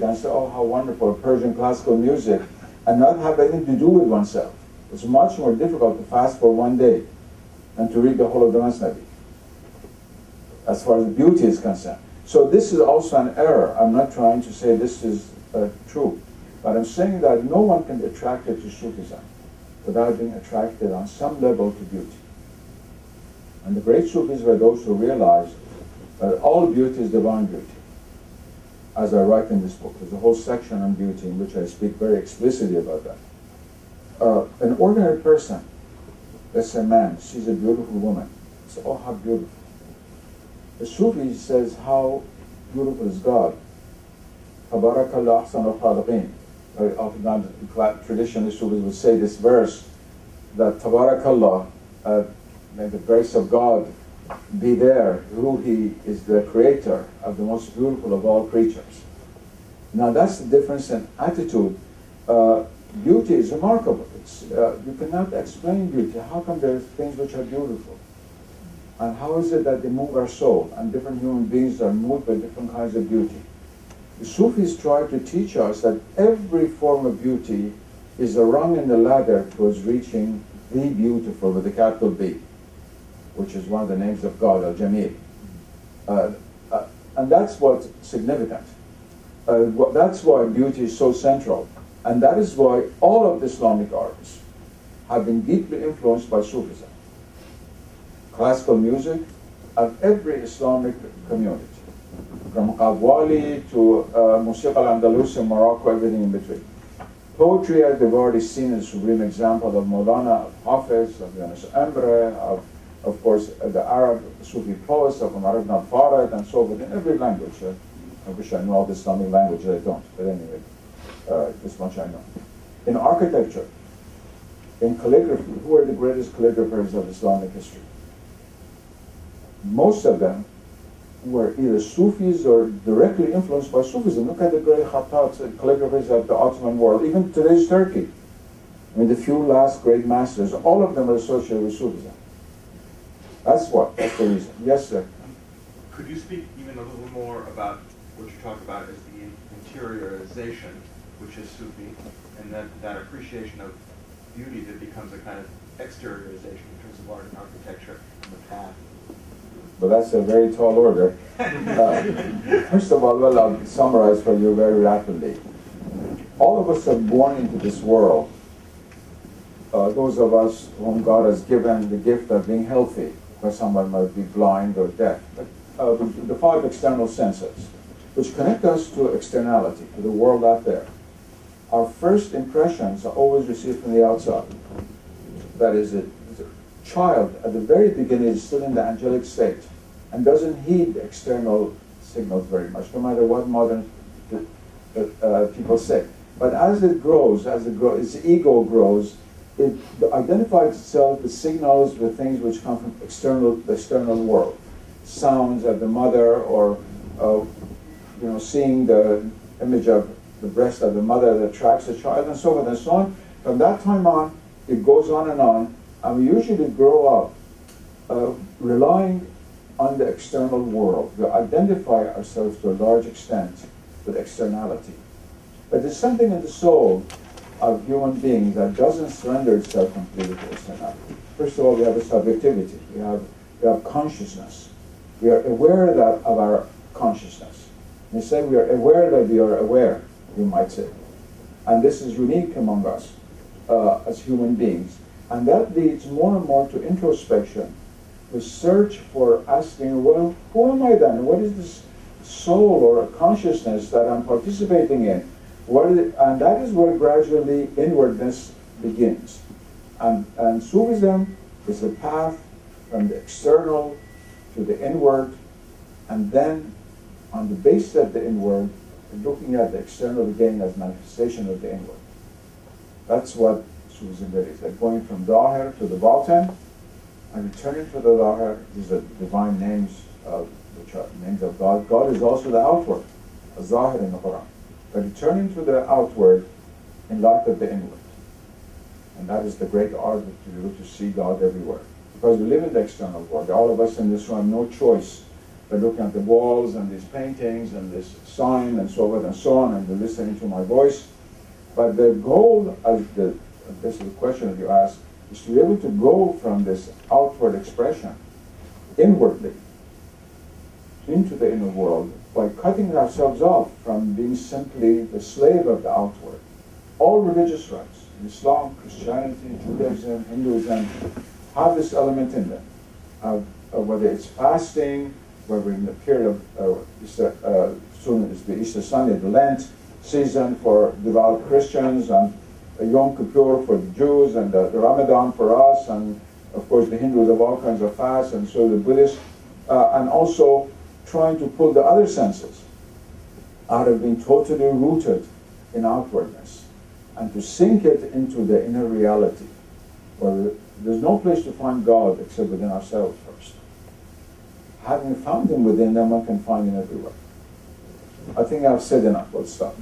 and say, oh, how wonderful, Persian classical music, and not have anything to do with oneself. It's much more difficult to fast for one day than to read the whole of the Masnavi, as far as beauty is concerned. So this is also an error. I'm not trying to say this is true, but I'm saying that no one can be attracted to Sufism without being attracted on some level to beauty. And the great Sufis were those who realized that all beauty is divine beauty. As I write in this book, there's a whole section on beauty in which I speak very explicitly about that. An ordinary person, let's say a man, sees a beautiful woman. Says, oh, how beautiful. The Sufi says, how beautiful is God. Tabarakallah ahsanul khaliqin. Very often in the tradition, the Sufis would say this verse, that Tabarakallah, may the grace of God be there, who He is the creator of the most beautiful of all creatures. Now that's the difference in attitude. Beauty is remarkable. You cannot explain beauty. How come there are things which are beautiful? And how is it that they move our soul? And different human beings are moved by different kinds of beauty. The Sufis try to teach us that every form of beauty is a rung in the ladder towards reaching the beautiful with a capital B, which is one of the names of God, Al-Jamil. And that's what's significant. That's why beauty is so central. And that is why all of the Islamic artists have been deeply influenced by Sufism. Classical music of every Islamic community, from Qawwali to Musiqa al-Andalus in Morocco, everything in between. Poetry, as they've already seen, is a supreme example of Maulana, of Hafiz, of Yunus Emre, of course, the Arab Sufi poets of Umar ibn al-Farad, and so forth, in every language. I wish I knew all the Islamic languages, I don't, but anyway, this much I know. In architecture, in calligraphy, who are the greatest calligraphers of Islamic history? Most of them were either Sufis or directly influenced by Sufism. Look at the great Khattats and calligraphers of the Ottoman world, even today's Turkey. I mean, the few last great masters, all of them are associated with Sufism. That's what, that's the reason. Yes, sir? Could you speak even a little more about what you talk about as the interiorization, which is Sufi, and that appreciation of beauty that becomes a kind of exteriorization in terms of art and architecture and the path? But that's a very tall order. First of all, well, I'll summarize for you very rapidly. All of us are born into this world. Those of us whom God has given the gift of being healthy, because someone might be blind or deaf. But, the 5 external senses, which connect us to externality, to the world out there. Our first impressions are always received from the outside. That is, the child at the very beginning is still in the angelic state and doesn't heed the external signals very much, no matter what modern people say. But as it grows, its ego grows, it identifies itself with signals, with things which come from the external world. Sounds of the mother, or seeing the image of the breast of the mother that attracts the child, and so forth and so on. From that time on, it goes on, and we usually grow up relying on the external world. We identify ourselves to a large extent with externality. But there's something in the soul of human beings that doesn't surrender itself completely to externality. First of all, we have a subjectivity. We have consciousness. We are aware of our consciousness. You say we are aware that we are aware, you might say. And this is unique among us as human beings. And that leads more and more to introspection, to search for asking, well, who am I then? What is this soul or consciousness that I'm participating in? What is it? And that is where gradually inwardness begins. And Sufism is a path from the external to the inward, and then on the basis of the inward, looking at the external again as manifestation of the inward. That's what Sufism is, like going from Zahir to the Batin, and returning to the Zahir. These are divine names, which are names of God. God is also the outward, a Zahir in the Quran. But returning to the outward in light of the inward. And that is the great art to see God everywhere. Because we live in the external world. All of us in this room have no choice by looking at the walls and these paintings and this sign and so forth and so on, and listening to my voice. But the goal, this is the question that you asked, is to be able to go from this outward expression inwardly into the inner world by cutting ourselves off from being simply the slave of the outward. All religious rites, Islam, Christianity, Judaism, Hinduism, have this element in them. Whether it's fasting, whether in the period of soon is the Easter Sunday, the Lent season for devout Christians, and Yom Kippur for the Jews, and the Ramadan for us, and of course the Hindus have all kinds of fasts, and so the Buddhists, and also trying to pull the other senses out of being totally rooted in outwardness and to sink it into the inner reality, where there's no place to find God except within ourselves first. Having found Him within them, one can find Him everywhere. I think I've said enough. Let's stop.